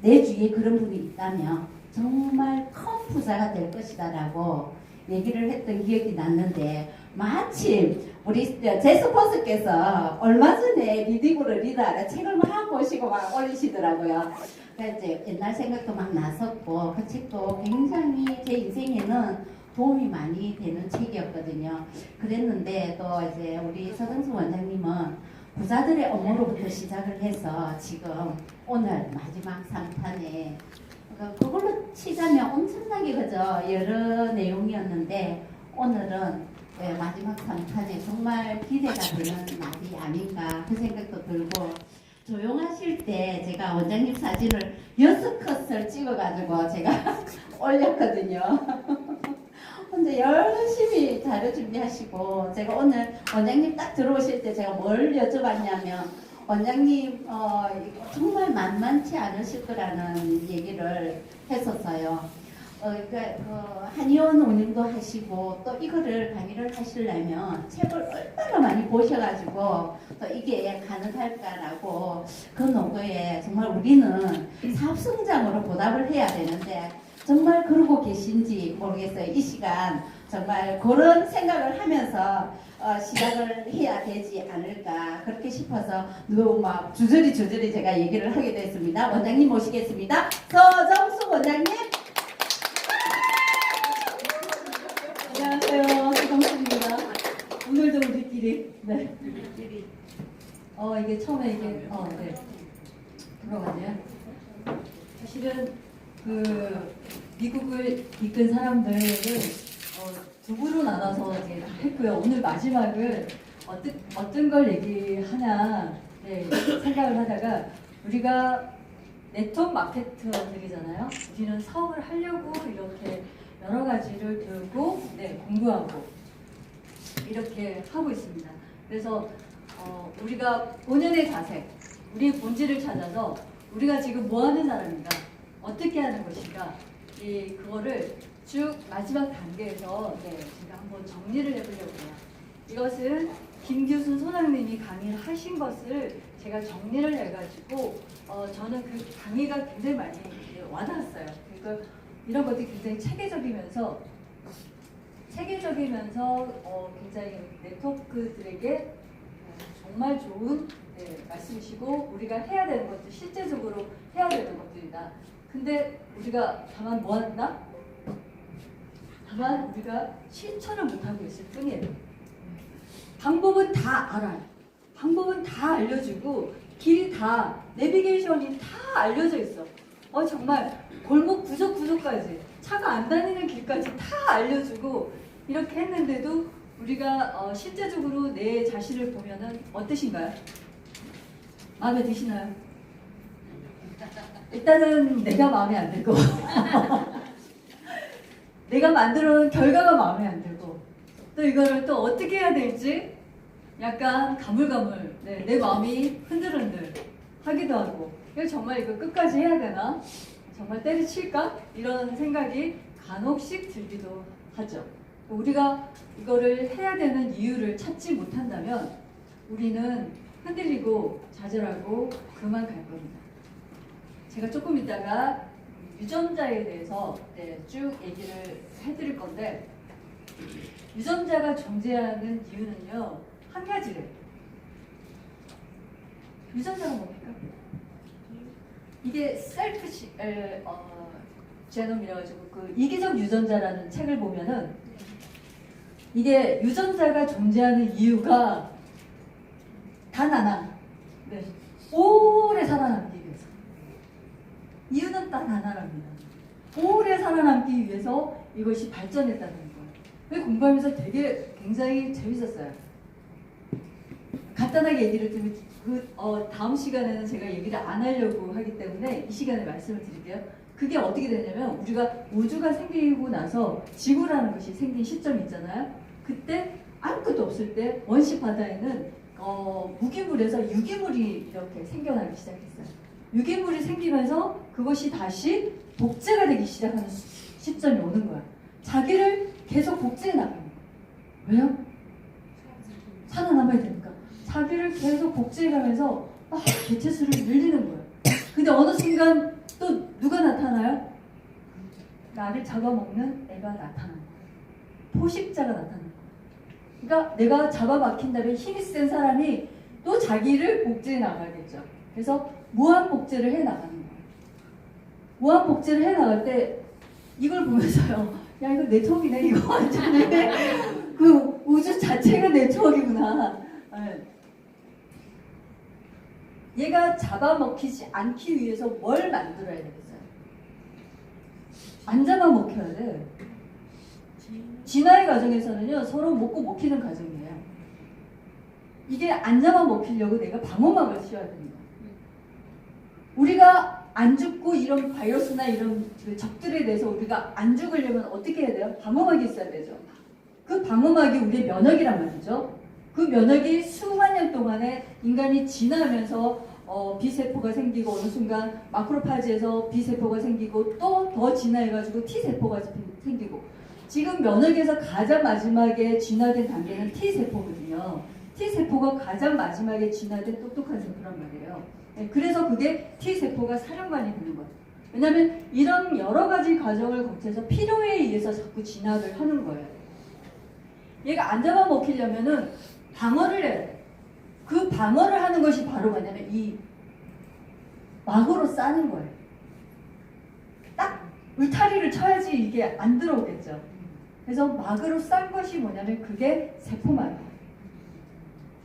내 주위에 그런 분이 있다면 정말 큰 부자가 될 것이다라고 얘기를 했던 기억이 났는데, 마침 우리 제스퍼스께서 얼마 전에 리딩으로 리더하라 책을 막 보시고 막 올리시더라고요. 그래서 이제 옛날 생각도 막 났었고, 그 책도 굉장히 제 인생에는 도움이 많이 되는 책이었거든요. 그랬는데 또 이제 우리 서정수 원장님은 부자들의 업무로부터 시작을 해서 지금 오늘 마지막 3탄에 그걸로 치자면 엄청나게 그저 여러 내용이었는데, 오늘은 마지막 3탄에 정말 기대가 되는 날이 아닌가 그 생각도 들고, 조용하실 때 제가 원장님 사진을 6컷을 찍어가지고 제가 올렸거든요. 혼자 열심히 자료 준비하시고, 제가 오늘 원장님 딱 들어오실 때 제가 뭘 여쭤봤냐면, 원장님 정말 만만치 않으실 거라는 얘기를 했었어요. 한의원 운영도 하시고 또 이거를 강의를 하시려면 책을 얼마나 많이 보셔가지고 또 이게 가능할까라고, 그 노고에 정말 우리는 사업성장으로 보답을 해야 되는데 정말 그러고 계신지 모르겠어요. 이 시간 정말 그런 생각을 하면서 시작을 해야 되지 않을까 그렇게 싶어서 너무 막 주저리 제가 얘기를 하게 됐습니다. 원장님 모시겠습니다. 서정수 원장님. 안녕하세요, 서정수입니다. 오늘도 우리끼리. 네. 이게 처음에 이게 네. 들어갔네요. 사실은 그 미국을 이끈 사람들을 두 부로 나눠서 이제 했고요. 오늘 마지막을 어떤 걸 얘기하냐 생각을 하다가, 우리가 네트워크 마케터들이잖아요. 우리는 사업을 하려고 이렇게 여러 가지를 들고 공부하고 이렇게 하고 있습니다. 그래서 우리가 본연의 자세, 우리의 본질을 찾아서 우리가 지금 뭐 하는 사람인가, 어떻게 하는 것인가, 그거를 쭉 마지막 단계에서 제가 한번 정리를 해보려고 해요. 이것은 김규순 소장님이 강의를 하신 것을 제가 정리를 해가지고 저는 그 강의가 굉장히 많이 와닿았어요. 그러니까 이런 것들이 굉장히 체계적이면서 굉장히 네트워크들에게 정말 좋은 말씀이시고, 우리가 해야 되는 것들, 실제적으로 해야 되는 것들이다. 근데 우리가 다만 뭐 한다? 다만 우리가 실천을 못하고 있을 뿐이에요. 방법은 다 알아요. 방법은 다 알려주고 길이 다, 내비게이션이 다 알려져 있어. 정말 골목 구석구석까지, 차가 안 다니는 길까지 다 알려주고 이렇게 했는데도 우리가 실제적으로 내 자신을 보면은 어떠신가요? 마음에 드시나요? 일단은 내가 마음에 안 들고 내가 만들어 놓은 결과가 마음에 안 들고, 또 이거를 또 어떻게 해야 될지 약간 가물가물, 내 마음이 흔들흔들 하기도 하고, 이거 정말 이거 끝까지 해야 되나? 정말 때려칠까? 이런 생각이 간혹씩 들기도 하죠. 우리가 이거를 해야 되는 이유를 찾지 못한다면 우리는 흔들리고 좌절하고 그만 갈 겁니다. 제가 조금 이따가 유전자에 대해서 쭉 얘기를 해드릴 건데, 유전자가 존재하는 이유는요, 한 가지래요. 유전자가 뭡니까? 이게 셀프 제놈이라 가지고 그 이기적 유전자라는 책을 보면은, 이게 유전자가 존재하는 이유가 단 하나, 오래 살아남기 위해서. 이유는 단 하나랍니다. 오래 살아남기 위해서 이것이 발전했다는 거예요. 공부하면서 되게 굉장히 재밌었어요. 간단하게 얘기를 드리면, 다음 시간에는 제가 얘기를 안 하려고 하기 때문에 이 시간에 말씀을 드릴게요. 그게 어떻게 되냐면, 우리가 우주가 생기고 나서 지구라는 것이 생긴 시점이 있잖아요. 그때 아무것도 없을 때 원시 바다에는 무기물에서 유기물이 이렇게 생겨나기 시작했어요. 유기물이 생기면서 그것이 다시 복제가 되기 시작하는 시점이 오는 거야. 자기를 계속 복제해 나가는 거야. 왜요? 살아남아야 되니까. 자기를 계속 복제해가면서 개체수를 늘리는 거예요. 근데 어느 순간 또 누가 나타나요? 나를 잡아먹는 애가 나타나는 거예요. 포식자가 나타나는 거예요. 그러니까 내가 잡아먹힌 다음에 힘이 센 사람이 또 자기를 복제해 나가겠죠. 그래서 무한 복제를 해 나가는 거예요. 무한 복제를 해 나갈 때 이걸 보면서요. 야, 이거 네트워크네. 이거 완전히 그 우주 자체가 네트워크구나. 네. 얘가 잡아먹히지 않기 위해서 뭘 만들어야 되겠어요? 안 잡아먹혀야 돼. 진화의 과정에서는요, 서로 먹고 먹히는 과정이에요. 이게 안 잡아먹히려고 내가 방어막을 씌워야 됩니다. 우리가 안 죽고 이런 바이러스나 이런 그 적들에 대해서 우리가 안 죽으려면 어떻게 해야 돼요? 방어막이 있어야 되죠. 그 방어막이 우리의 면역이란 말이죠. 그 면역이 수만 년 동안에 인간이 진화하면서 B세포가 생기고 어느 순간 마크로파지에서 B세포가 생기고 또 더 진화해가지고 T세포가 생기고 지금 면역에서 가장 마지막에 진화된 단계는 T세포거든요. T세포가 가장 마지막에 진화된 똑똑한 세포란 말이에요. 네, 그래서 그게 T세포가 사령관이 되는 거예요. 왜냐하면 이런 여러 가지 과정을 거쳐서 필요에 의해서 자꾸 진화를 하는 거예요. 얘가 안 잡아먹히려면은 방어를 해야 돼. 그 방어를 하는 것이 바로 뭐냐면 이 막으로 싸는 거예요. 딱 울타리를 쳐야지 이게 안 들어오겠죠. 그래서 막으로 싼 것이 뭐냐면 그게 세포막이에요.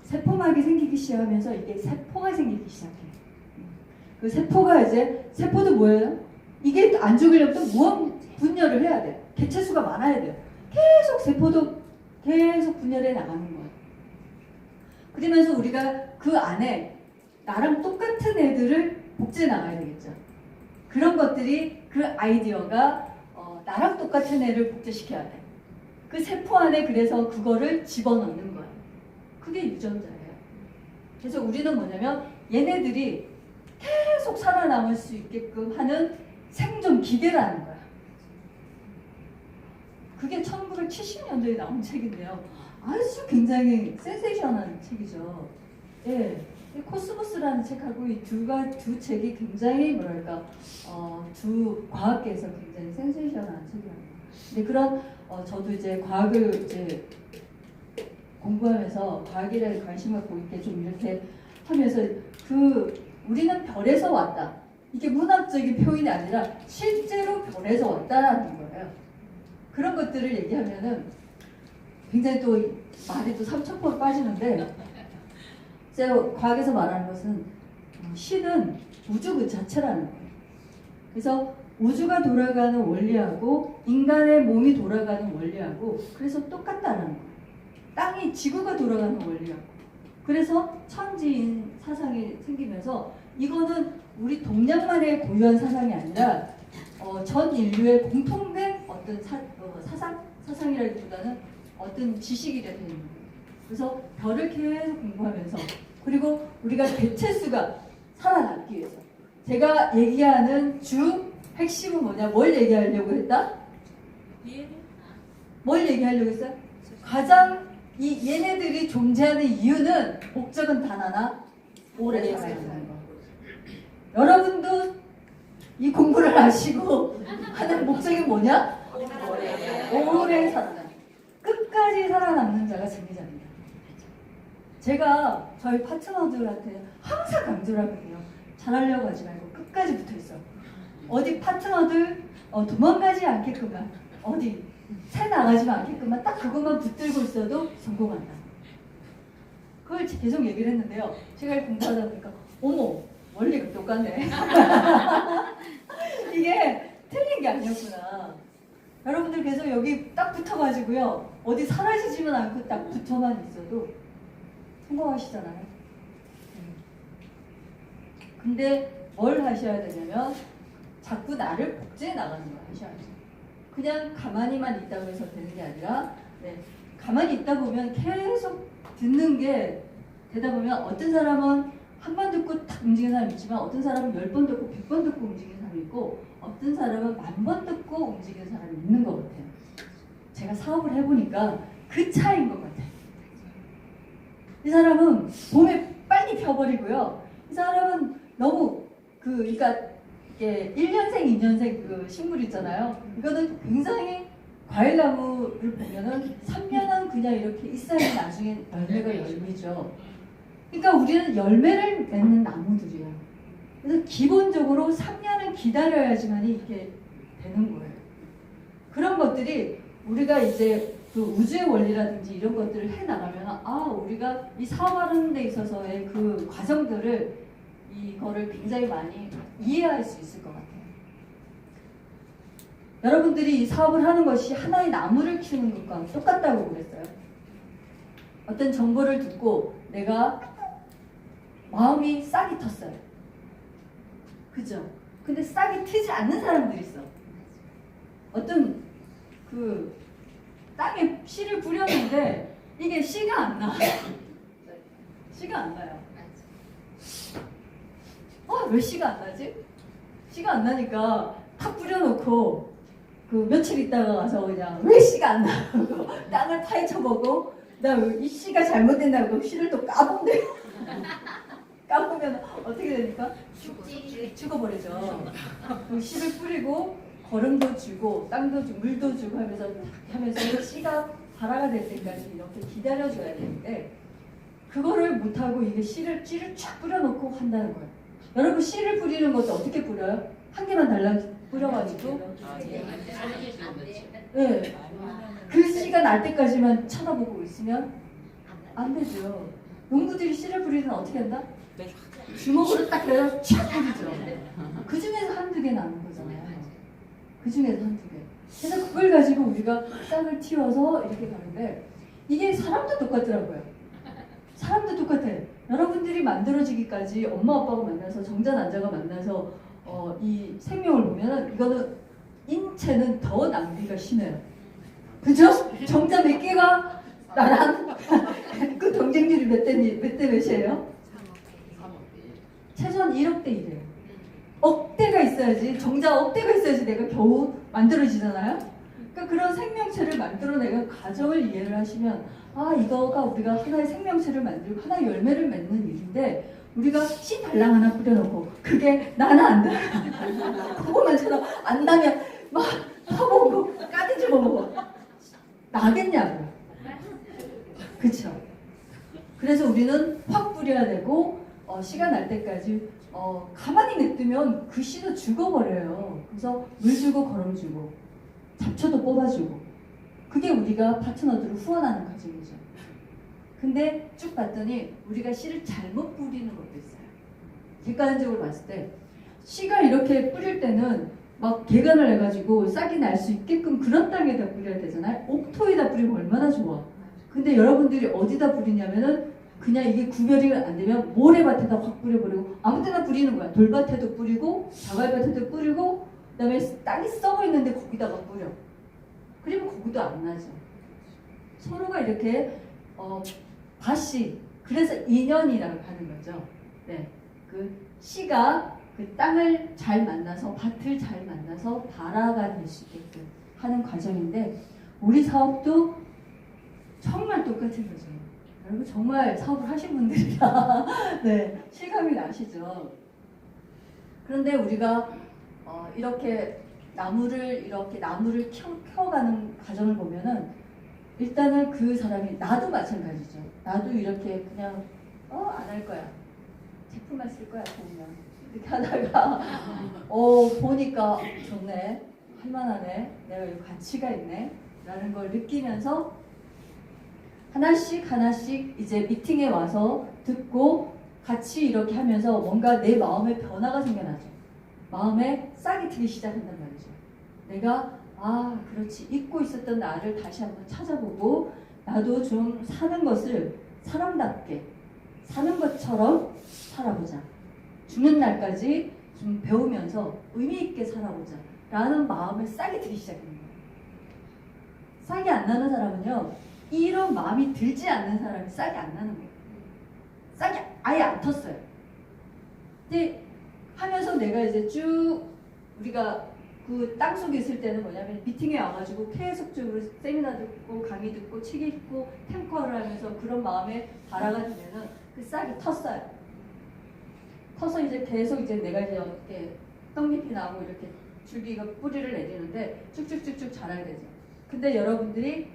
세포막이 생기기 시작하면서 이게 세포가 생기기 시작해요. 그 세포가 이제 세포도 뭐예요? 이게 안 죽으려면 또 무한 분열을 해야 돼요. 개체수가 많아야 돼요. 계속 세포도 계속 분열해 나가는 거예요. 그러면서 우리가 그 안에 나랑 똑같은 애들을 복제해 나가야 되겠죠. 그런 것들이 그 아이디어가 나랑 똑같은 애를 복제시켜야 돼. 그 세포 안에 그래서 그거를 집어넣는 거예요. 그게 유전자예요. 그래서 우리는 뭐냐면 얘네들이 계속 살아남을 수 있게끔 하는 생존 기계라는 거야. 그게 1970년도에 나온 책인데요. 아주 굉장히 센세이션한 책이죠. 예. 코스모스라는 책하고 이 두 책이 굉장히 뭐랄까 두 과학계에서 굉장히 센세이션한 책이에요. 근데 그런 저도 이제 과학을 이제 공부하면서 과학에 대한 관심 갖고 이렇게 좀 이렇게 하면서 우리는 별에서 왔다. 이게 문학적인 표현이 아니라 실제로 별에서 왔다라는 거예요. 그런 것들을 얘기하면은 굉장히 또 말이 또 삼천포로 빠지는데 제가 과학에서 말하는 것은 신은 우주 그 자체라는 거예요. 그래서 우주가 돌아가는 원리하고 인간의 몸이 돌아가는 원리하고 그래서 똑같다는 거예요. 땅이 지구가 돌아가는 원리하고 그래서 천지인 사상이 생기면서 이거는 우리 동양만의 고유한 사상이 아니라 전 인류의 공통된 어떤 사상이라기보다는 어떤 지식이 되는 거예요. 그래서 별을 계속 공부하면서 그리고 우리가 개체수가 살아남기 위해서 제가 얘기하는 주 핵심은 뭐냐? 뭘 얘기하려고 했다? 뭘 얘기하려고 했어요? 가장 얘네들이 존재하는 이유는 목적은 단 하나 오래 살아남는 거. 여러분도 이 공부를 하시고 하는 목적이 뭐냐? 오래 살아남는 끝까지 살아남는 자가 승리자입니다. 제가 저희 파트너들한테 항상 강조를 하거든요. 잘하려고 하지 말고 끝까지 붙어있어. 어디 파트너들 도망가지 않게끔만 어디 새 나가지만 않게끔만 딱 그것만 붙들고 있어도 성공한다. 그걸 계속 얘기를 했는데요. 제가 공부하다 보니까 어머 원리가 똑같네. 이게 틀린 게 아니었구나. 여러분들 계속 여기 딱 붙어가지고요. 어디 사라지지만 않고 딱 붙어만 있어도 성공하시잖아요. 근데 뭘 하셔야 되냐면 자꾸 나를 복제해 나가는 걸 하셔야죠. 그냥 가만히만 있다고 해서 되는 게 아니라 가만히 있다 보면 계속 듣는 게 되다 보면 어떤 사람은 한 번 듣고 탁 움직이는 사람이 있지만 어떤 사람은 10번 듣고 100번 듣고 움직이는 사람이 있고 어떤 사람은 10,000번 듣고 움직이는 사람이 있는 것 같아요. 제가 사업을 해보니까 그 차이인 것 같아요. 이 사람은 봄에 빨리 펴버리고요. 이 사람은 너무 그러니까 이게 1년생, 2년생 그 식물 있잖아요. 이거는 굉장히 과일나무를 보면은 3년은 그냥 이렇게 있어야 나중에 열매가 열리죠. 그러니까 우리는 열매를 맺는 나무들이야. 그래서 기본적으로 3년은 기다려야지만 이게 되는 거예요. 그런 것들이 우리가 이제 그 우주의 원리라든지 이런 것들을 해나가면 우리가 이 사업하는 데 있어서의 그 과정들을 이거를 굉장히 많이 이해할 수 있을 것 같아요. 여러분들이 이 사업을 하는 것이 하나의 나무를 키우는 것과 똑같다고 그랬어요. 어떤 정보를 듣고 내가 마음이 싹이 텄어요. 그죠? 근데 싹이 트지 않는 사람들이 있어. 어떤 그 땅에 씨를 뿌렸는데 이게 씨가 안 나. 씨가 안 나요. 왜 씨가 안 나지? 씨가 안 나니까 탁 뿌려놓고 그 며칠 있다가 가서 그냥 왜 씨가 안 나고 땅을 파헤쳐보고 이 씨가 잘못됐다고 씨를 또 까본대요. 까보면 어떻게 되니까? 죽어버리죠. 그 씨를 뿌리고 거름도 주고 땅도 주고 물도 주고 하면서 씨가 발화가 될 때까지 이렇게 기다려줘야 되는데 그거를 못하고 이게 씨를 쫙 뿌려놓고 한다는 거예요. 여러분 씨를 뿌리는 것도 어떻게 뿌려요? 한 개만 달라 뿌려가지고 네. 그 씨가 날 때까지만 쳐다보고 있으면 안 되죠. 농부들이 씨를 뿌리면 어떻게 한다? 주먹으로 딱 그래서 쫙 뿌리죠. 그 중에서 한두 개 나는 거잖아요. 그 중에서 한두 개. 그래서 그걸 가지고 우리가 싹을 틔워서 이렇게 가는데 이게 사람도 똑같더라고요. 사람도 똑같아. 여러분들이 만들어지기까지 엄마 아빠가 만나서 정자 난자가 만나서 이 생명을 보면은 이거는 인체는 더 낭비가 심해요. 그죠? 정자 몇 개가 나랑 그 경쟁률이 몇 대 몇이에요? 최소한 1억 대 1이에요. 억대가 있어야지, 정자 억대가 있어야지 내가 겨우 만들어지잖아요. 그러니까 그런 생명체를 만들어내는 과정을 이해를 하시면 이거가 우리가 하나의 생명체를 만들고 하나의 열매를 맺는 일인데 우리가 씨 달랑 하나 뿌려놓고 그게 나나 안 나. 그거만 쳐도 안 나면 막 퍼먹고 까디집어 먹어. 나겠냐고요. 그쵸? 그래서 우리는 확 뿌려야 되고 씨가 날 때까지 가만히 냅두면 그 씨도 죽어버려요. 그래서 물 주고 거름 주고 잡초도 뽑아주고 그게 우리가 파트너들을 후원하는 과정이죠. 근데 쭉 봤더니 우리가 씨를 잘못 뿌리는 것도 있어요. 객관적으로 봤을 때 씨가 이렇게 뿌릴 때는 막 개간을 해가지고 싹이 날 수 있게끔 그런 땅에다 뿌려야 되잖아요. 옥토에다 뿌리면 얼마나 좋아. 근데 여러분들이 어디다 뿌리냐면은 그냥 이게 구별이 안 되면 모래밭에다 확 뿌려버리고 아무 데나 뿌리는 거야. 돌밭에도 뿌리고 자갈밭에도 뿌리고 그다음에 땅이 썩어 있는데 거기다가 뿌려. 그러면 거기도 안 나죠. 서로가 이렇게 밭이 그래서 인연이라고 하는 거죠. 네, 그 씨가 그 땅을 잘 만나서 밭을 잘 만나서 발화가 될 수 있게끔 하는 과정인데 우리 사업도 정말 똑같은 거죠. 여러분 정말 사업을 하신 분들이라 네, 실감이 나시죠. 그런데 우리가 이렇게 나무를 키워가는 과정을 보면은 일단은 그 사람이 나도 마찬가지죠. 나도 이렇게 그냥 안 할 거야. 제품만 쓸 거야 보면 이렇게 하다가 보니까 좋네, 할만하네, 내가 이 가치가 있네 라는 걸 느끼면서 하나씩 이제 미팅에 와서 듣고 같이 이렇게 하면서 뭔가 내 마음에 변화가 생겨나죠. 마음에 싹이 트기 시작한단 말이죠. 내가 그렇지, 잊고 있었던 나를 다시 한번 찾아보고 나도 좀 사는 것을 사람답게 사는 것처럼 살아보자. 죽는 날까지 좀 배우면서 의미 있게 살아보자 라는 마음에 싹이 트기 시작합니다. 싹이 안 나는 사람은요, 이런 마음이 들지 않는 사람이 싹이 안 나는 거예요. 싹이 아예 안 텄어요. 근데 하면서 내가 이제 쭉 우리가 그 땅속에 있을 때는 뭐냐면 미팅에 와가지고 계속적으로 세미나 듣고 강의 듣고 책 읽고 탱커를 하면서 그런 마음에 발화가 되면은 그 싹이 텄어요. 터서 이제 계속 이제 내가 이제 어떻게 떡잎이 나고 이렇게 줄기가 뿌리를 내리는데 쭉쭉쭉쭉 자라게 되죠. 근데 여러분들이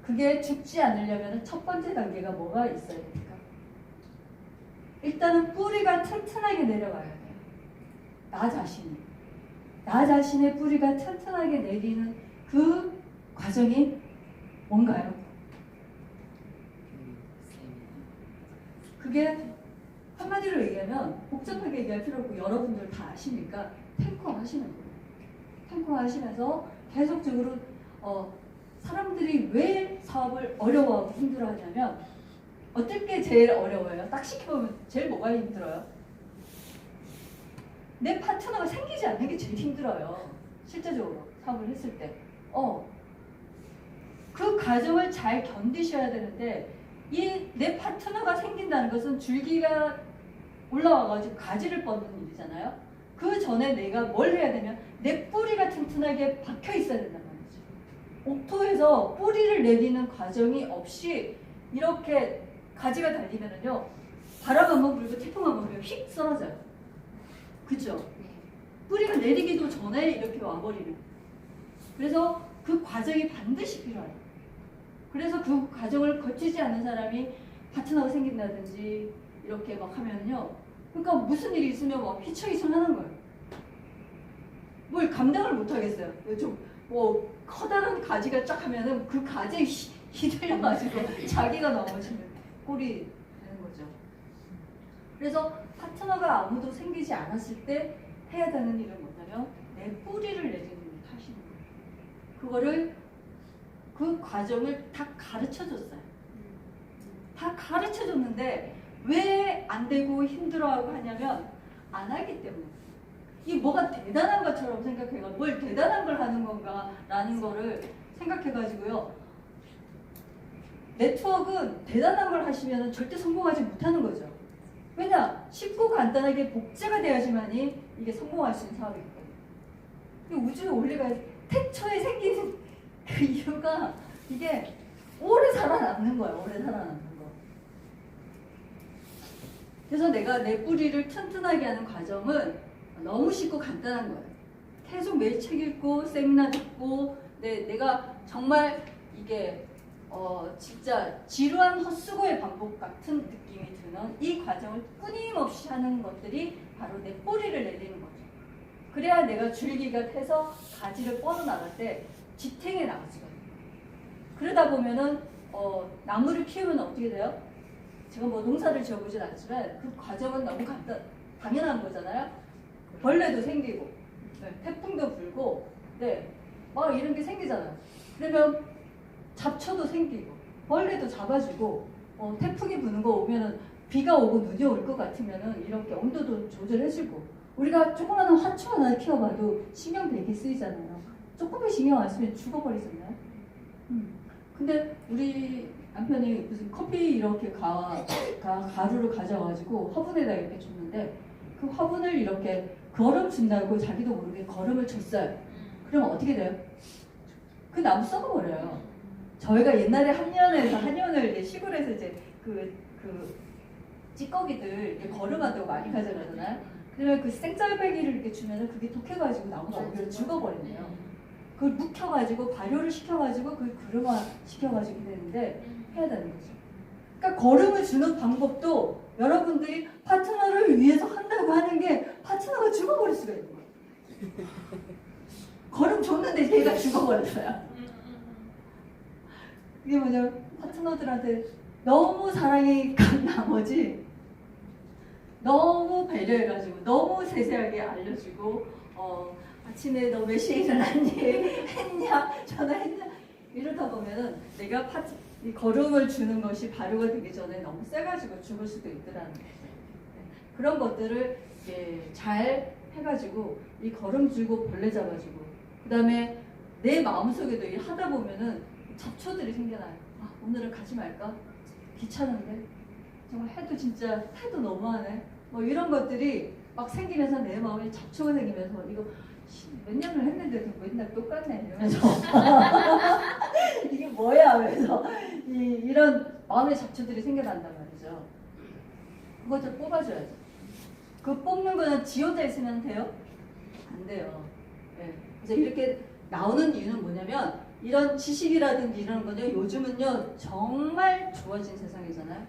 그게 죽지 않으려면 첫 번째 단계가 뭐가 있어야 됩니까? 일단은 뿌리가 튼튼하게 내려가야 돼요. 나 자신의 뿌리가 튼튼하게 내리는 그 과정이 뭔가요? 그게 한마디로 얘기하면 복잡하게 얘기할 필요 없고 여러분들 다 아시니까 탱커 하시는 거예요. 탱커 하시면서 계속적으로 사람들이 왜 사업을 어려워하고 힘들어하냐면 어떨 게 제일 어려워요? 딱 시켜보면 제일 뭐가 힘들어요? 내 파트너가 생기지 않는 게 제일 힘들어요. 실제적으로 사업을 했을 때. 그 과정을 잘 견디셔야 되는데 이 내 파트너가 생긴다는 것은 줄기가 올라와가지고 가지를 뻗는 일이잖아요. 그 전에 내가 뭘 해야 되면 내 뿌리가 튼튼하게 박혀 있어야 된단 말이죠. 옥토에서 뿌리를 내리는 과정이 없이 이렇게 가지가 달리면은요, 바람 한번 불고 태풍 한번 불면 휙 쓰러져요. 그죠? 뿌리가 내리기도 전에 이렇게 와버리는. 그래서 그 과정이 반드시 필요해요. 그래서 그 과정을 거치지 않는 사람이 파트너가 생긴다든지 이렇게 막 하면요, 그러니까 무슨 일이 있으면 막 휘청휘청하는 거예요. 뭘 감당을 못 하겠어요. 좀 뭐 커다란 가지가 쫙 하면은 그 가지에 휘둘려가지고 자기가 넘어지는 꼴이 되는 거죠. 그래서 파트너가 아무도 생기지 않았을 때 해야 되는 일은 뭐냐면 내 뿌리를 내리는 일을 하시는 거예요. 그거를 그 과정을 다 가르쳐 줬어요. 다 가르쳐 줬는데 왜 안 되고 힘들어하고 하냐면 안 하기 때문에. 이 뭐가 대단한 것처럼 생각해가 뭘 대단한 걸 하는 건가 라는 거를 생각해가지고요. 네트워크는 대단한 걸 하시면 절대 성공하지 못하는 거죠. 왜냐? 쉽고 간단하게 복제가 돼야지만이 이게 성공할 수 있는 사업이거든요. 이 우주의 원리가 태초에 생긴 그 이유가 이게 오래 살아남는 거예요. 오래 살아남는 거. 그래서 내가 내 뿌리를 튼튼하게 하는 과정은 너무 쉽고 간단한 거예요. 계속 매일 책 읽고 세미나 듣고 내가 정말 이게 진짜 지루한 헛수고의 반복 같은 느낌이 드는 이 과정을 끊임없이 하는 것들이 바로 내 뿌리를 내리는 거죠. 그래야 내가 줄기가 태서 가지를 뻗어나갈 때 지탱해 나가지거든요. 그러다 보면은 나무를 키우면 어떻게 돼요? 제가 뭐 농사를 지어보진 않지만 그 과정은 너무 당연한 거잖아요. 벌레도 생기고 태풍도 불고 막 이런 게 생기잖아요. 그러면 잡초도 생기고 벌레도 잡아주고 태풍이 부는 거 오면은 비가 오고 눈이 올 것 같으면은 이렇게 온도도 조절해주고 우리가 조그마한 화초 하나 키워봐도 신경 되게 쓰이잖아요. 조금만 신경 안 쓰면 죽어버리잖아요. 근데 우리 남편이 무슨 커피 이렇게 가루를 가져와가지고 화분에다 이렇게 줬는데 그 화분을 이렇게 거름 준다고 자기도 모르게 거름을 줬어요. 그러면 어떻게 돼요? 그 나무 썩어버려요. 저희가 옛날에 한의원을 이제 시골에서 이제 그 찌꺼기들 이렇게 거름한다고 많이 가져가잖아요. 그러면 그 생짤배기를 이렇게 주면은 그게 독해가지고 나무가 오히려 죽어버린대요. 그걸 묵혀가지고 발효를 시켜가지고 그걸 그름화 시켜가지고 되는데 해야 되는 거죠. 그러니까 거름을 주는 방법도 여러분들이 파트너를 위해서 한다고 하는 게 파트너가 죽어버릴 수가 있는 거예요. 거름 줬는데 걔가 죽어버렸어요. 이게 뭐냐면 파트너들한테 너무 사랑이 간 나머지 너무 배려해가지고 너무 세세하게 알려주고 아침에 너 몇 시에 일어났니? 했냐? 전화했냐? 이러다 보면은 내가 이 거름을 주는 것이 발효가 되기 전에 너무 세가지고 죽을 수도 있더라는 거죠. 그런 것들을 잘 해가지고 이 거름 주고 벌레 잡아주고 그 다음에 내 마음속에도 일 하다 보면은 잡초들이 생겨나요. 오늘은 가지 말까? 귀찮은데? 정말 해도 너무하네. 뭐 이런 것들이 막 생기면서 내 마음에 잡초가 생기면서 이거 몇 년을 했는데도 맨날 똑같네 이러면서 이게 뭐야 그래서 이런 마음의 잡초들이 생겨난단 말이죠. 그것을 뽑아줘야죠. 그 뽑는 거는 지 혼자 있으면 돼요? 간대요. 예. 그래서 이렇게 나오는 이유는 뭐냐면 이런 지식이라든지 이런 거는 요즘은요 정말 좋아진 세상이잖아요.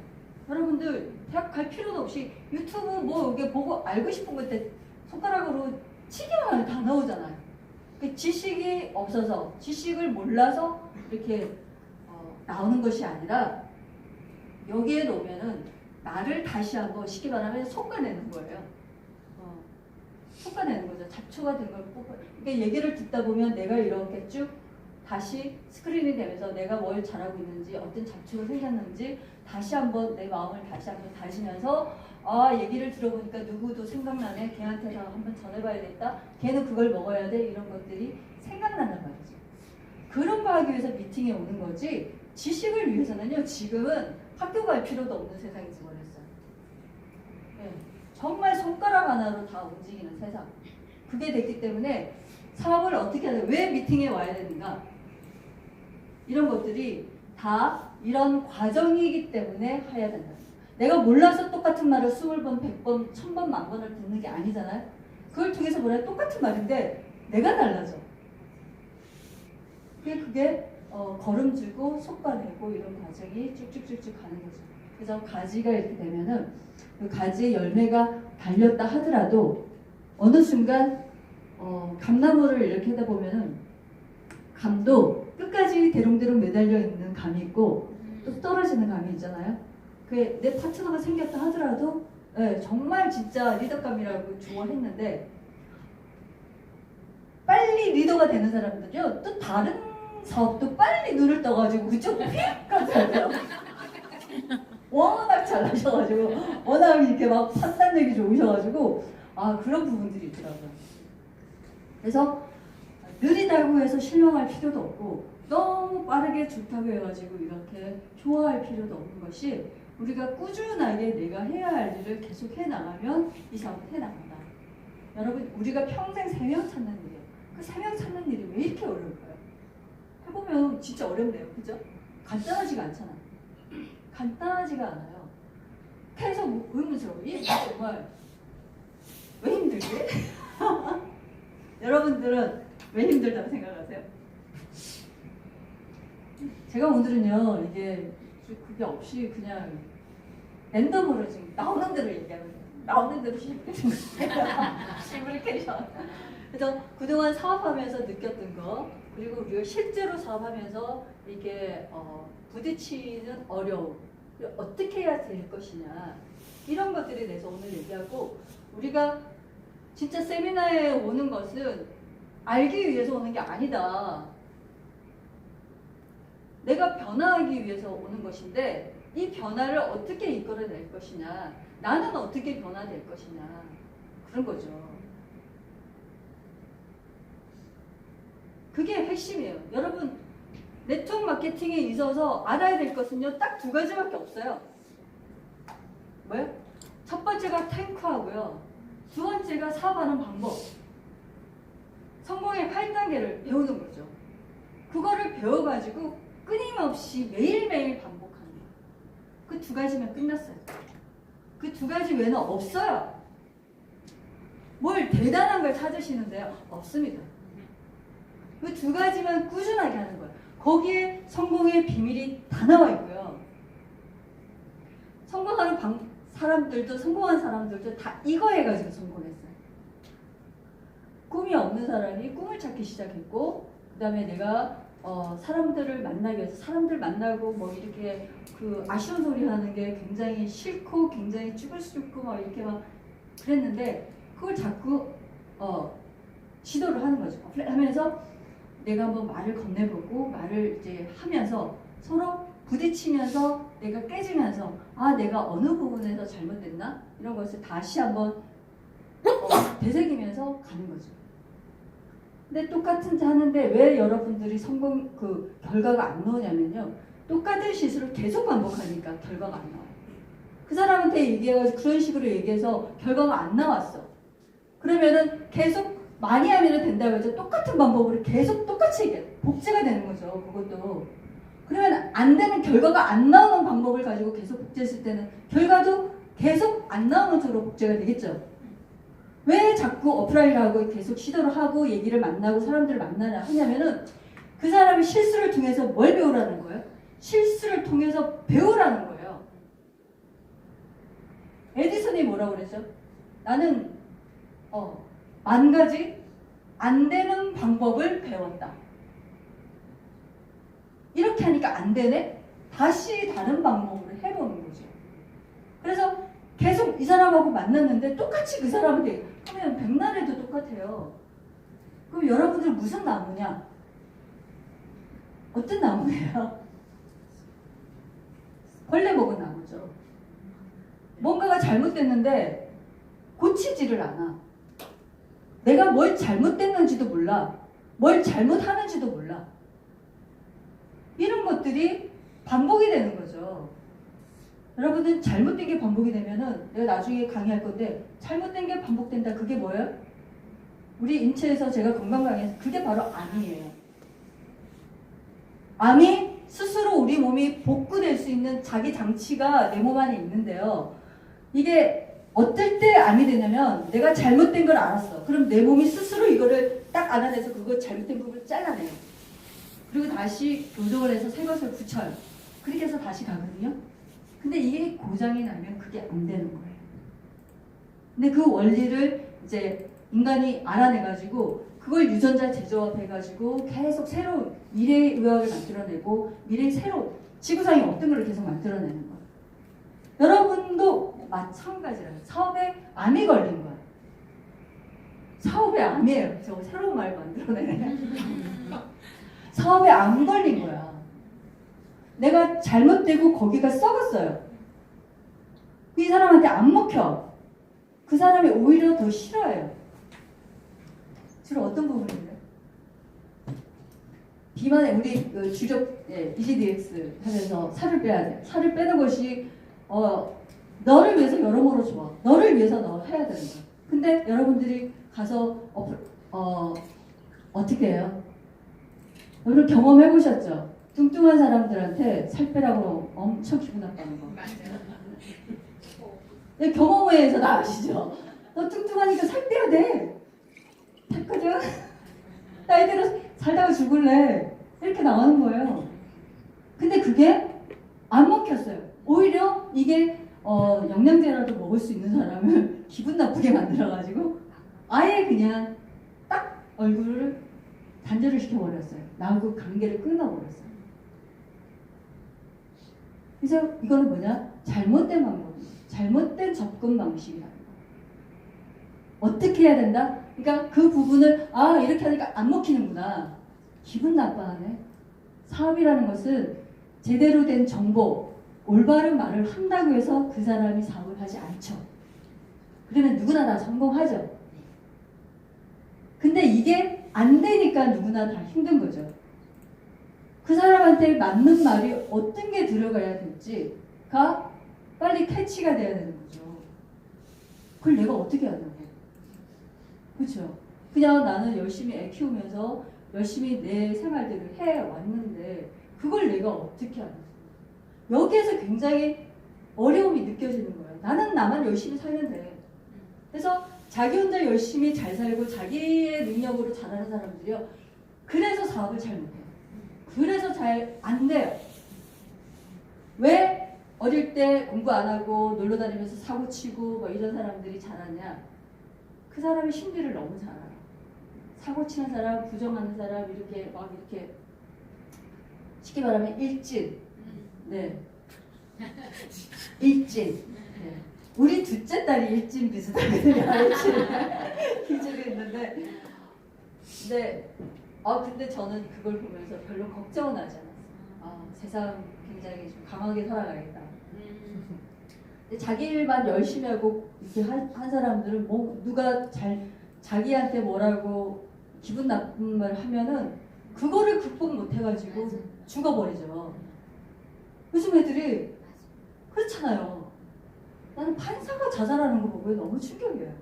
여러분들 대학 갈 필요도 없이 유튜브 뭐 이게 보고 알고 싶은 것들 손가락으로 치기만 하면 다 나오잖아요. 그 지식이 없어서 지식을 몰라서 이렇게 나오는 것이 아니라 여기에 놓으면은 나를 다시 한번 쉽게 말하면 솎아내는 거예요. 솎아내는 거죠. 잡초가 된 걸 뽑아. 그러니까 얘기를 듣다 보면 내가 이렇게 쭉 다시 스크린이 되면서 내가 뭘 잘하고 있는지 어떤 잡초가 생겼는지 다시 한번 내 마음을 다시 한번 다지면서 아 얘기를 들어보니까 누구도 생각나네. 걔한테서 한번 전해봐야겠다. 걔는 그걸 먹어야 돼. 이런 것들이 생각난단 말이죠. 그런 거 하기 위해서 미팅에 오는 거지 지식을 위해서는요. 지금은 학교 갈 필요도 없는 세상이 돼버렸어요. 네. 정말 손가락 하나로 다 움직이는 세상. 그게 됐기 때문에 사업을 어떻게 하냐. 왜 미팅에 와야 되는가. 이런 것들이 다 이런 과정이기 때문에 해야 된다. 내가 몰라서 똑같은 말을 20번, 100번, 1000번, 10,000번을 듣는 게 아니잖아요. 그걸 통해서 뭐냐 똑같은 말인데 내가 달라져. 그게 걸음주고 솎아내고 이런 과정이 쭉쭉쭉쭉 가는 거죠. 그래서 가지가 이렇게 되면은 그 가지의 열매가 달렸다 하더라도 어느 순간 감나무를 이렇게 하다 보면은 감도 끝까지 대롱대롱 매달려 있는 감이 있고 또 떨어지는 감이 있잖아요. 그게 내 파트너가 생겼다 하더라도 네, 정말 진짜 리더감이라고 좋아했는데 빨리 리더가 되는 사람들은요 또 다른 사업도 빨리 눈을 떠가지고 그쪽 휙 가잖아요. 워낙 잘하셔가지고 워낙 이렇게 막 판단력이 좋으셔가지고 아 그런 부분들이 있더라고요. 그래서 느리다고 해서 실망할 필요도 없고 너무 빠르게 좋다고 해가지고 이렇게 좋아할 필요도 없는 것이 우리가 꾸준하게 내가 해야 할 일을 계속 해나가면 이 사업을 해나간다. 여러분 우리가 평생 3명 찾는 일이에요. 그 3명 찾는 일이 왜 이렇게 어려울까요? 해보면 진짜 어렵네요. 그죠? 간단하지가 않잖아. 간단하지가 않아요. 계속 의문스러워. 이 정말 왜 힘들지? 여러분들은 왜 힘들다고 생각하세요? 제가 오늘은요 이게 그게 없이 그냥 랜덤으로 지금 나오는 대로 얘기하는 거예요. 나오는 대로 시뮬레이션. 그래서 그동안 사업하면서 느꼈던 거 그리고 우리가 실제로 사업하면서 이게 부딪히는 어려움 어떻게 해야 될 것이냐 이런 것들에 대해서 오늘 얘기하고 우리가 진짜 세미나에 오는 것은 알기 위해서 오는 게 아니다. 내가 변화하기 위해서 오는 것인데 이 변화를 어떻게 이끌어낼 것이냐 나는 어떻게 변화될 것이냐 그런 거죠. 그게 핵심이에요. 여러분 네트워크 마케팅에 있어서 알아야 될 것은요 딱 2가지밖에 없어요. 뭐요? 첫 번째가 탱크하고요. 두 번째가 사업하는 방법. 성공의 8단계를 배우는 거죠. 그거를 배워가지고 끊임없이 매일매일 반복하는 거예요. 그 2가지면 끝났어요. 그 2가지 외에는 없어요. 뭘 대단한 걸 찾으시는데요? 없습니다. 그 2가지만 꾸준하게 하는 거예요. 거기에 성공의 비밀이 다 나와 있고요. 성공한 사람들도 다 이거 해가지고 성공했어요. 꿈이 없는 사람이 꿈을 찾기 시작했고 그 다음에 내가 사람들을 만나기 위해서 사람들 만나고 뭐 이렇게 그 아쉬운 소리 하는 게 굉장히 싫고 굉장히 죽을 수 있고 막 이렇게 막 그랬는데 그걸 자꾸 시도를 하는 거죠. 하면서 내가 한번 말을 건네보고 말을 이제 하면서 서로 부딪히면서 내가 깨지면서 아 내가 어느 부분에서 잘못됐나 이런 것을 다시 한번 되새기면서 가는 거죠. 근데 똑같은 하는데 왜 여러분들이 성공 그 결과가 안 나오냐면요. 똑같은 실수를 계속 반복하니까 결과가 안 나와요. 그 사람한테 얘기해가지고 그런 식으로 얘기해서 결과가 안 나왔어. 그러면은 계속 많이 하면 된다고 해서 똑같은 방법으로 계속 똑같이 얘기해. 복제가 되는 거죠. 그것도. 그러면 안 되는 결과가 안 나오는 방법을 가지고 계속 복제했을 때는 결과도 계속 안 나오는 쪽으로 복제가 되겠죠. 왜 자꾸 오프라인하고 계속 시도를 하고 얘기를 만나고 사람들을 만나냐 하냐면은 그 사람이 실수를 통해서 뭘 배우라는 거예요? 실수를 통해서 배우라는 거예요. 에디슨이 뭐라고 그랬죠? 나는 10,000가지 안 되는 방법을 배웠다. 이렇게 하니까 안 되네? 다시 다른 방법으로 해보는 거죠. 그래서 계속 이 사람하고 만났는데 똑같이 그 사람한테 그러면 백날에도 똑같아요. 그럼 여러분들 무슨 나무냐? 어떤 나무예요? 벌레 먹은 나무죠. 뭔가가 잘못됐는데 고치지를 않아. 내가 뭘 잘못됐는지도 몰라. 뭘 잘못하는지도 몰라. 이런 것들이 반복이 되는 거죠. 여러분은 잘못된 게 반복이 되면은 내가 나중에 강의할 건데 잘못된 게 반복된다. 그게 뭐예요? 우리 인체에서 제가 건강 강의에서 그게 바로 암이에요. 암이 스스로 우리 몸이 복구될 수 있는 자기 장치가 내 몸 안에 있는데요. 이게 어떨 때 암이 되냐면 내가 잘못된 걸 알았어. 그럼 내 몸이 스스로 이거를 딱 알아내서 그거 잘못된 부분을 잘라내요. 그리고 다시 교정을 해서 새 것을 붙여요. 그렇게 해서 다시 가거든요. 근데 이게 고장이 나면 그게 안 되는 거예요. 근데 그 원리를 이제 인간이 알아내가지고 그걸 유전자 재조합해가지고 계속 새로운 미래의 의학을 만들어내고 미래의 새로운 지구상에 없던 걸 계속 만들어내는 거예요. 여러분도 마찬가지라요. 사업에 암이 걸린 거예요. 사업에 암이에요. 저 새로운 말 만들어내네. 사업에 암 걸린 거야. 내가 잘못되고 거기가 썩었어요. 이 사람한테 안 먹혀. 그 사람이 오히려 더 싫어해요. 주로 어떤 부분인가요? 비만에 우리 그 주력 EGDX 하면서 살을 빼야 돼. 살을 빼는 것이 너를 위해서 여러모로 좋아. 너를 위해서 너 해야 되는 거야. 근데 여러분들이 가서 어떻게 해요? 여러분 경험해 보셨죠? 뚱뚱한 사람들한테 살 빼라고 엄청 기분 나빠하는 거. 맞아요. 경험회에서 나아시죠? 너 뚱뚱하니까 살 빼야 돼. 됐거든? 나 이대로 살다가 죽을래. 이렇게 나오는 거예요. 근데 그게 안 먹혔어요. 오히려 이게 영양제라도 먹을 수 있는 사람을 기분 나쁘게 만들어가지고 아예 그냥 딱 얼굴을 단절을 시켜버렸어요. 나하고 관계를 끊어버렸어요. 그래서 이거는 뭐냐? 잘못된 방법이에요. 잘못된 접근 방식이라는 거예요. 어떻게 해야 된다? 그러니까 그 부분을 이렇게 하니까 안 먹히는구나. 기분 나빠하네. 사업이라는 것은 제대로 된 정보, 올바른 말을 한다고 해서 그 사람이 사업을 하지 않죠. 그러면 누구나 다 성공하죠. 근데 이게 안 되니까 누구나 다 힘든 거죠. 그 사람한테 맞는 말이 어떤 게 들어가야 될지가 빨리 캐치가 돼야 되는 거죠. 그걸 내가 어떻게 하냐고. 그렇죠. 그냥 나는 열심히 애 키우면서 열심히 내 생활들을 해왔는데 그걸 내가 어떻게 하냐. 여기에서 굉장히 어려움이 느껴지는 거예요. 나는 나만 열심히 살면 돼. 그래서 자기 혼자 열심히 잘 살고 자기의 능력으로 잘하는 사람들이요. 그래서 사업을 잘 못해요. 그래서 잘 안 돼요. 왜 어릴 때 공부 안 하고 놀러 다니면서 사고 치고 뭐 이런 사람들이 잘하냐? 그 사람의 심리를 너무 잘 알아. 사고 치는 사람, 부정하는 사람 이렇게 막 이렇게 쉽게 말하면 일진. 네. 일진. 네. 우리 둘째 딸이 일진 비슷하거든요. 일진. 기질이 있는데. 네. 근데 저는 그걸 보면서 별로 걱정은 하지 않았어요. 세상 굉장히 좀 강하게 살아가겠다. 근데 자기 일만 열심히 하고 이렇게 한 사람들은 뭐 누가 자기한테 뭐라고 기분 나쁜 말 하면은 그거를 극복 못 해가지고 죽어버리죠. 요즘 애들이 그렇잖아요. 나는 판사가 자살하는 거 보고 너무 충격이에요.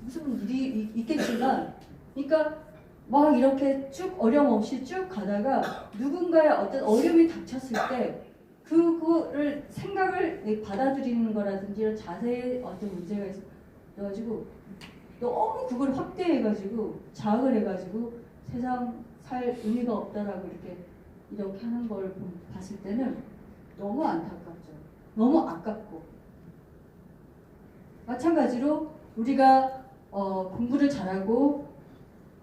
무슨 일이 있겠지만, 그러니까 막 이렇게 쭉 어려움 없이 쭉 가다가 누군가의 어떤 어려움이 닥쳤을 때 그거를 생각을 받아들이는 거라든지 이런 자세에 어떤 문제가 있어가지고 너무 그걸 확대해가지고 자학을 해가지고 세상 살 의미가 없다라고 이렇게 하는 걸 봤을 때는 너무 안타깝죠. 너무 아깝고 마찬가지로 우리가 공부를 잘하고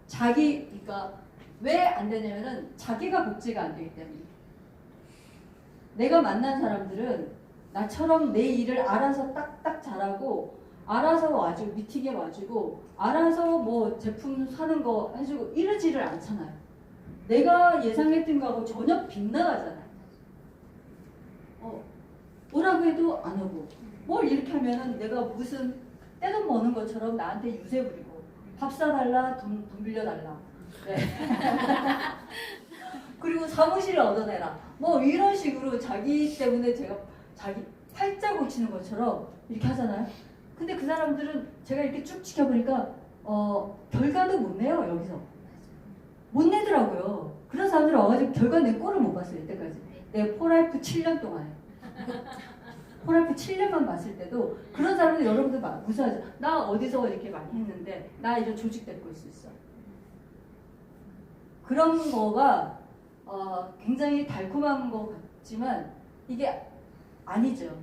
그러니까 왜 안 되냐면은 자기가 복제가 안 되기 때문에. 내가 만난 사람들은 나처럼 내 일을 알아서 딱딱 잘하고 알아서 와주고 미팅에 와주고 알아서 뭐 제품 사는 거 해주고 이러지를 않잖아요. 내가 예상했던 거하고 전혀 빗나가잖아요. 뭐라고 해도 안 오고 뭘 이렇게 하면은 내가 무슨 떼돈 버는 것처럼 나한테 유세 부리고 밥 사달라 돈 빌려달라. 네. 그리고 사무실을 얻어내라. 뭐 이런 식으로 자기 때문에 자기 팔자 고치는 것처럼 이렇게 하잖아요. 근데 그 사람들은 제가 이렇게 쭉 지켜보니까 결과도 못 내요. 여기서 못 내더라고요. 그런 사람들은 와가지고 결과 낸 꼴을 못 봤어요. 이때까지. 내 포라이프 7년 동안에 포라이프 7년만 봤을 때도 그런 사람들 여러분들 무서워하죠. 나 어디서 이렇게 많이 했는데 나 이런 조직 데리고 있을 수 있어. 그런 거가 굉장히 달콤한 것 같지만 이게 아니죠.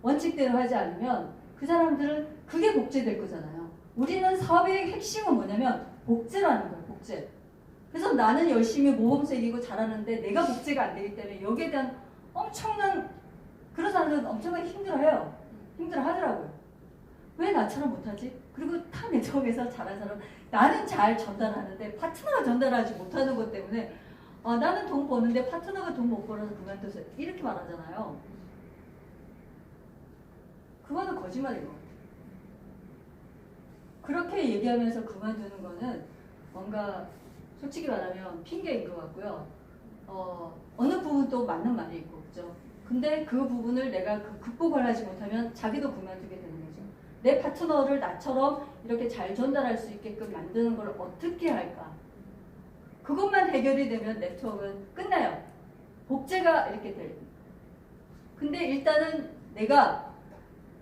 원칙대로 하지 않으면 그 사람들은 그게 복제될 거잖아요. 우리는 사업의 핵심은 뭐냐면 복제라는 거예요. 복제. 그래서 나는 열심히 모범생이고 잘하는데 내가 복제가 안 되기 때문에 여기에 대한 엄청난 그런 사람들은 엄청나게 힘들어해요. 힘들어하더라고요. 왜 나처럼 못하지? 그리고 타 네트워크에서 잘하는 사람 나는 잘 전달하는데 파트너가 전달하지 못하는 것 때문에 나는 돈 버는데 파트너가 돈 못 벌어서 그만둬서 이렇게 말하잖아요. 그거는 거짓말인 것 같아요. 그렇게 얘기하면서 그만두는 거는 뭔가 솔직히 말하면 핑계인 것 같고요. 어느 부분 또 맞는 말이 있고 그죠? 근데 그 부분을 내가 극복을 하지 못하면 자기도 그만두게 되는 거죠. 내 파트너를 나처럼 이렇게 잘 전달할 수 있게끔 만드는 걸 어떻게 할까? 그것만 해결이 되면 네트워크는 끝나요. 복제가 이렇게 돼요. 근데 일단은 내가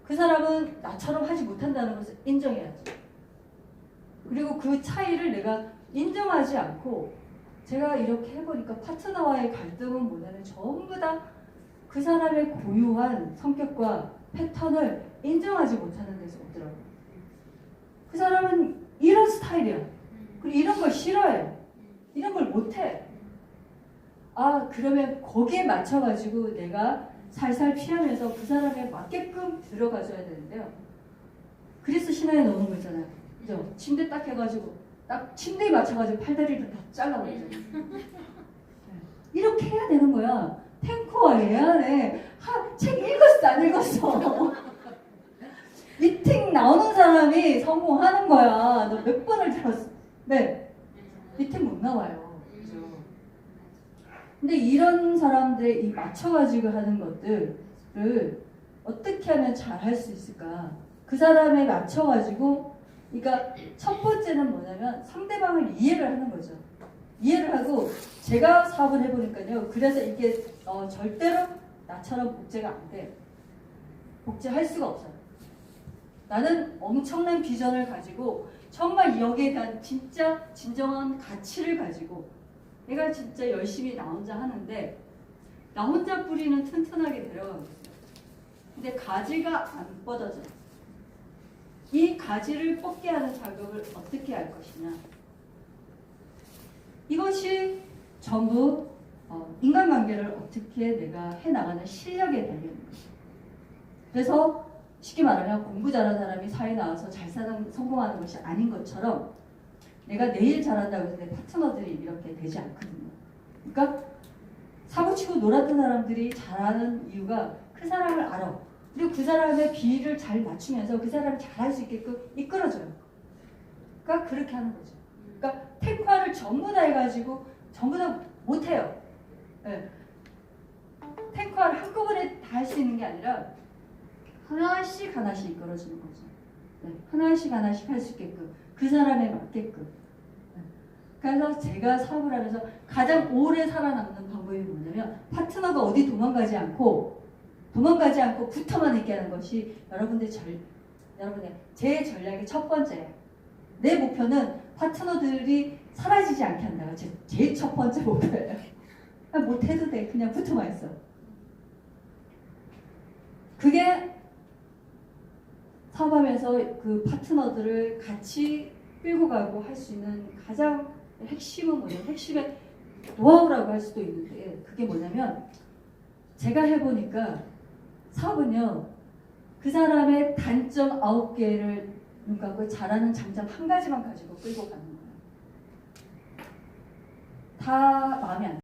그 사람은 나처럼 하지 못한다는 것을 인정해야죠. 그리고 그 차이를 내가 인정하지 않고 제가 이렇게 해보니까 파트너와의 갈등은 뭐냐면 전부 다 그 사람의 고유한 성격과 패턴을 인정하지 못하는 데서 오더라고요. 그 사람은 이런 스타일이야. 그리고 이런 걸 싫어해. 이런 걸 못해. 그러면 거기에 맞춰가지고 내가 살살 피하면서 그 사람에 맞게끔 들어가줘야 되는데요. 그래서 신화에 나오는 거 있잖아요. 그죠? 침대 딱 해가지고 딱 침대에 맞춰가지고 팔다리를 다 잘라버리잖아요. 이렇게 해야 되는 거야. 탱커와 애안에 책 읽었어 안 읽었어. 미팅 나오는 사람이 성공하는 거야. 너 몇 번을 들었어? 네. 미팅 못 나와요. 그죠? 근데 이런 사람들의 이 맞춰가지고 하는 것들을 어떻게 하면 잘 할 수 있을까? 그 사람에 맞춰가지고, 그러니까 첫 번째는 뭐냐면 상대방을 이해를 하는 거죠. 이해를 하고 제가 사업을 해보니까요. 그래서 이게 절대로 나처럼 복제가 안 돼. 복제할 수가 없어요. 나는 엄청난 비전을 가지고 정말 여기에 대한 진짜 진정한 가치를 가지고 내가 진짜 열심히 나 혼자 하는데 나 혼자 뿌리는 튼튼하게 내려가고 있어요. 근데 가지가 안 뻗어져요. 이 가지를 뻗게 하는 작업을 어떻게 할 것이냐. 이것이 전부 인간관계를 어떻게 내가 해나가는 실력에 달리는 거죠. 그래서 쉽게 말하면 공부 잘하는 사람이 사회에 나와서 잘 성공하는 것이 아닌 것처럼 내가 내일 잘한다고 해서 내 파트너들이 이렇게 되지 않거든요. 그러니까 사고치고 놀았던 사람들이 잘하는 이유가 그 사람을 알아. 그리고 그 사람의 비율을 잘 맞추면서 그 사람이 잘할 수 있게끔 이끌어줘요. 그러니까 그렇게 하는 거죠. 그러니까 탱화를 전부 다 해가지고 전부 다 못해요. 네. 탱화를 한꺼번에 다 할 수 있는 게 아니라 하나씩 하나씩 이끌어주는 거죠. 네. 하나씩 하나씩 할 수 있게끔 그 사람에 맞게끔. 네. 그래서 제가 사업을 하면서 가장 오래 살아남는 방법 방법이 뭐냐면 파트너가 어디 도망가지 않고 붙어만 있게 하는 것이 여러분의 제 전략의 첫 번째예요. 내 목표는 파트너들이 사라지지 않게 한다가 제일 첫 번째 목표예요. 못해도 돼. 그냥 붙어만 있어. 그게 사업하면서 그 파트너들을 같이 끌고 가고 할 수 있는 가장 핵심은 뭐냐면 핵심의 노하우라고 할 수도 있는데 그게 뭐냐면 제가 해보니까 사업은요 그 사람의 단점 9개를 눈 감고 잘하는 장점 한 가지만 가지고 끌고 가는 거예요. 다 마음에 안